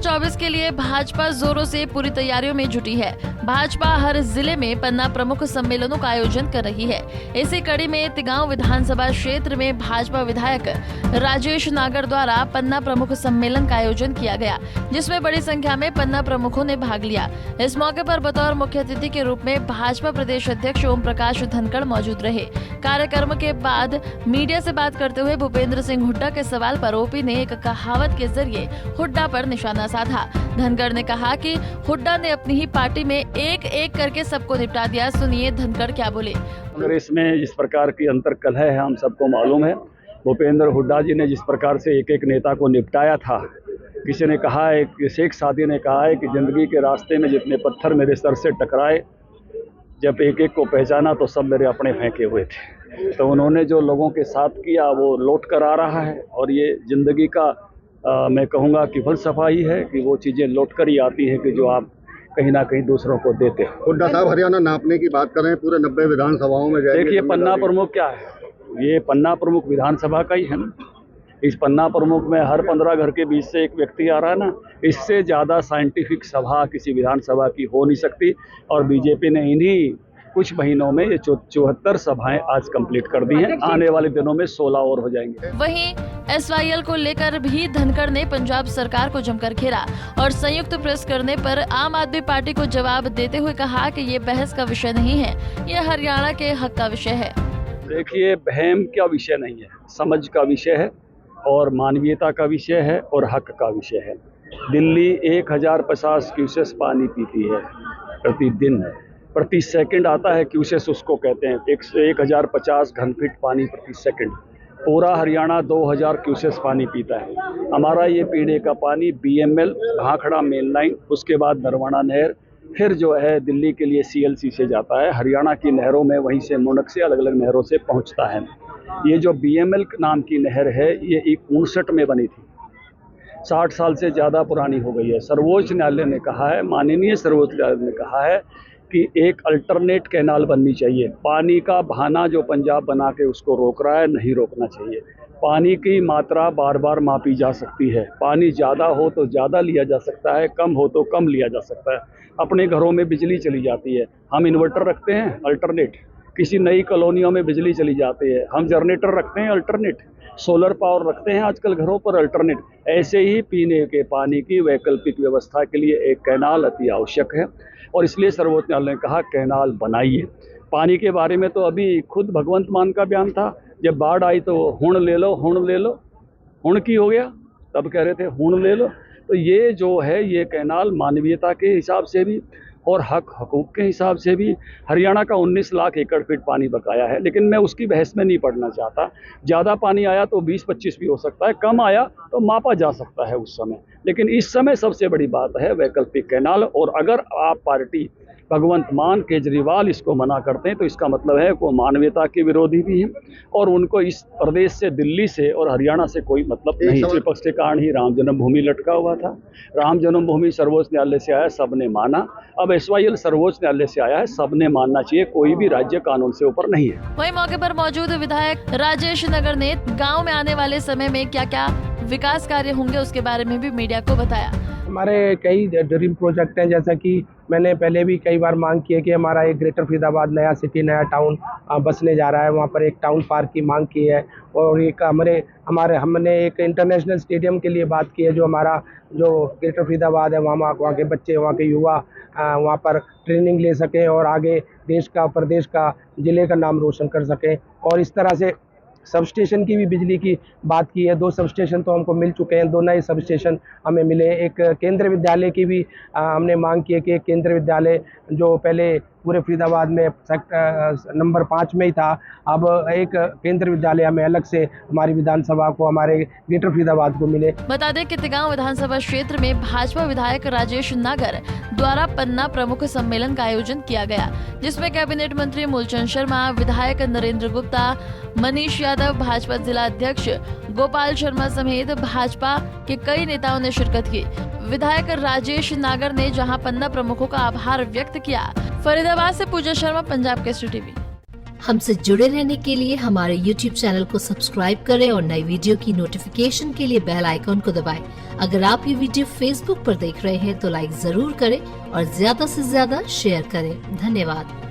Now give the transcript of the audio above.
2024 के लिए भाजपा जोरों से पूरी तैयारियों में जुटी है। भाजपा हर जिले में पन्ना प्रमुख सम्मेलनों का आयोजन कर रही है। इसी कड़ी में तिगांव विधानसभा क्षेत्र में भाजपा विधायक राजेश नागर द्वारा पन्ना प्रमुख सम्मेलन का आयोजन किया गया, जिसमें बड़ी संख्या में पन्ना प्रमुखों ने भाग लिया। इस मौके पर बतौर मुख्य अतिथि के रूप में भाजपा प्रदेश अध्यक्ष ओम प्रकाश धनखड़ मौजूद रहे। कार्यक्रम के बाद मीडिया से बात करते हुए भूपेंद्र सिंह हुड्डा के सवाल पर ओपी ने एक कहावत के जरिए हुड्डा पर निशाना साधा। धनखड़ ने कहा कि हुड्डा ने अपनी ही पार्टी में एक एक करके सबको निपटा दिया। सुनिए धनखड़ क्या बोले। कांग्रेस में जिस प्रकार की अंतर्कलह है हम सबको मालूम है। भूपेंद्र हुड्डा जी ने जिस प्रकार से एक एक नेता को निपटाया था, किसी ने कहा है, शेख सादी ने कहा है कि जिंदगी के रास्ते में जितने पत्थर मेरे सर से टकराए, जब एक एक को पहचाना तो सब मेरे अपने फेंके हुए थे। तो उन्होंने जो लोगों के साथ किया वो लौट कर आ रहा है, और ये जिंदगी का मैं कहूँगा कि फलसफा ही है कि वो चीज़ें लौट कर ही आती है कि जो आप कहीं ना कहीं दूसरों को देते हो। हुड्डा साहब हरियाणा नापने की बात कर रहे हैं, पूरे 90 विधानसभाओं में जाएंगे। देखिए पन्ना प्रमुख क्या है, ये पन्ना प्रमुख विधानसभा का ही है ना। इस पन्ना प्रमुख में हर 15 घर के बीच से एक व्यक्ति आ रहा है ना। इससे ज़्यादा साइंटिफिक सभा किसी विधानसभा की हो नहीं सकती, और बीजेपी ने इन्हीं कुछ महीनों में ये 74 सभाएं आज कंप्लीट कर दी हैं। आने वाले दिनों में 16 और हो जाएंगे। वहीं SYL को लेकर भी धनखड़ ने पंजाब सरकार को जमकर घेरा और संयुक्त प्रेस करने पर आम आदमी पार्टी को जवाब देते हुए कहा कि ये बहस का विषय नहीं है, ये हरियाणा के हक का विषय है। देखिए बहम का विषय नहीं है, समझ का विषय है और मानवीयता का विषय है और हक का विषय है। दिल्ली 1050 क्यूसेस पानी पीती है प्रतिदिन, प्रति सेकंड आता है क्यूसेस उसको कहते हैं। 1050 घन फीट पानी प्रति सेकंड। पूरा हरियाणा 2000 क्यूसेस पानी पीता है। हमारा ये पीने का पानी BML भाखड़ा मेन लाइन, उसके बाद नरवाना नहर, फिर जो है दिल्ली के लिए CLC से जाता है। हरियाणा की नहरों में वहीं से मुनक से अलग अलग नहरों से पहुंचता है। ये जो BML नाम की नहर है ये 1959 में बनी थी, 60 साल से ज़्यादा पुरानी हो गई है। सर्वोच्च न्यायालय ने कहा है, माननीय सर्वोच्च न्यायालय ने कहा है कि एक अल्टरनेट कैनाल बननी चाहिए। पानी का बहाना जो पंजाब बना के उसको रोक रहा है, नहीं रोकना चाहिए। पानी की मात्रा बार बार मापी जा सकती है। पानी ज़्यादा हो तो ज़्यादा लिया जा सकता है, कम हो तो कम लिया जा सकता है। अपने घरों में बिजली चली जाती है, हम इन्वर्टर रखते हैं अल्टरनेट। किसी नई कॉलोनियों में बिजली चली जाती है, हम जनरेटर रखते हैं अल्टरनेट। सोलर पावर रखते हैं आजकल घरों पर अल्टरनेट। ऐसे ही पीने के पानी की वैकल्पिक व्यवस्था के लिए एक कैनाल अति आवश्यक है, और इसलिए सर्वोच्च न्यायालय ने कहा कैनाल बनाइए। पानी के बारे में तो अभी खुद भगवंत मान का बयान था, जब बाढ़ आई तो हुण ले लो, हुण ले लो, हुण की हो गया, तब कह रहे थे हुण ले लो। तो ये जो है ये कैनाल मानवीयता के हिसाब से भी और हक हकूक़ के हिसाब से भी हरियाणा का 19 लाख एकड़ फीट पानी बकाया है। लेकिन मैं उसकी बहस में नहीं पड़ना चाहता। ज़्यादा पानी आया तो 20-25 भी हो सकता है, कम आया तो मापा जा सकता है उस समय। लेकिन इस समय सबसे बड़ी बात है वैकल्पिक कैनाल। और अगर आप पार्टी भगवंत मान केजरीवाल इसको मना करते हैं तो इसका मतलब है वो मानवीयता के विरोधी भी हैं, और उनको इस प्रदेश से, दिल्ली से और हरियाणा से कोई मतलब नहीं। विपक्ष के कारण ही राम जन्मभूमि लटका हुआ था। राम जन्मभूमि सर्वोच्च न्यायालय से आया, सबने माना। अब SYL सर्वोच्च न्यायालय से आया है, सबने मानना चाहिए। कोई भी राज्य कानून से ऊपर नहीं है। वहीं मौके पर मौजूद विधायक राजेश नागर ने गाँव में आने वाले समय में क्या क्या विकास कार्य होंगे उसके बारे में भी मीडिया को बताया। हमारे कई ड्रीम प्रोजेक्ट हैं, जैसा कि मैंने पहले भी कई बार मांग की है कि हमारा एक ग्रेटर फरीदाबाद नया सिटी, नया टाउन बसने जा रहा है। वहाँ पर एक टाउन पार्क की मांग की है, और एक हमने एक इंटरनेशनल स्टेडियम के लिए बात की है। जो हमारा जो ग्रेटर फरीदाबाद है वहाँ के बच्चे, वहाँ के युवा वहाँ पर ट्रेनिंग ले सकें और आगे देश का, प्रदेश का, ज़िले का नाम रोशन कर सकें। और इस तरह से सब स्टेशन की भी बिजली की बात की है। 2 सब स्टेशन तो हमको मिल चुके हैं, 2 नए सब स्टेशन हमें मिले। एक केंद्रीय विद्यालय की भी हमने मांग की है कि एक केंद्रीय विद्यालय जो पहले पूरे फरीदाबाद में नंबर 5 में ही था, अब एक केंद्रीय विद्यालय हमें अलग से हमारी विधानसभा को, हमारे ग्रेटर फरीदाबाद को मिले। बता दें कि तिगांव विधानसभा क्षेत्र में भाजपा विधायक राजेश नागर द्वारा पन्ना प्रमुख सम्मेलन का आयोजन किया गया, जिसमें कैबिनेट मंत्री मूलचंद शर्मा, विधायक नरेंद्र गुप्ता, मनीष यादव, भाजपा जिला अध्यक्ष गोपाल शर्मा समेत भाजपा के कई नेताओं ने शिरकत की। विधायक राजेश नागर ने जहां पन्ना प्रमुखों का आभार व्यक्त किया। फरीदाबाद से पूजा शर्मा, पंजाब केसरी टीवी। हमसे जुड़े रहने के लिए हमारे YouTube चैनल को सब्सक्राइब करें और नई वीडियो की नोटिफिकेशन के लिए बेल आइकॉन को दबाएं। अगर आप ये वीडियो Facebook पर देख रहे हैं तो लाइक जरूर करें और ज्यादा से ज्यादा शेयर करें। धन्यवाद।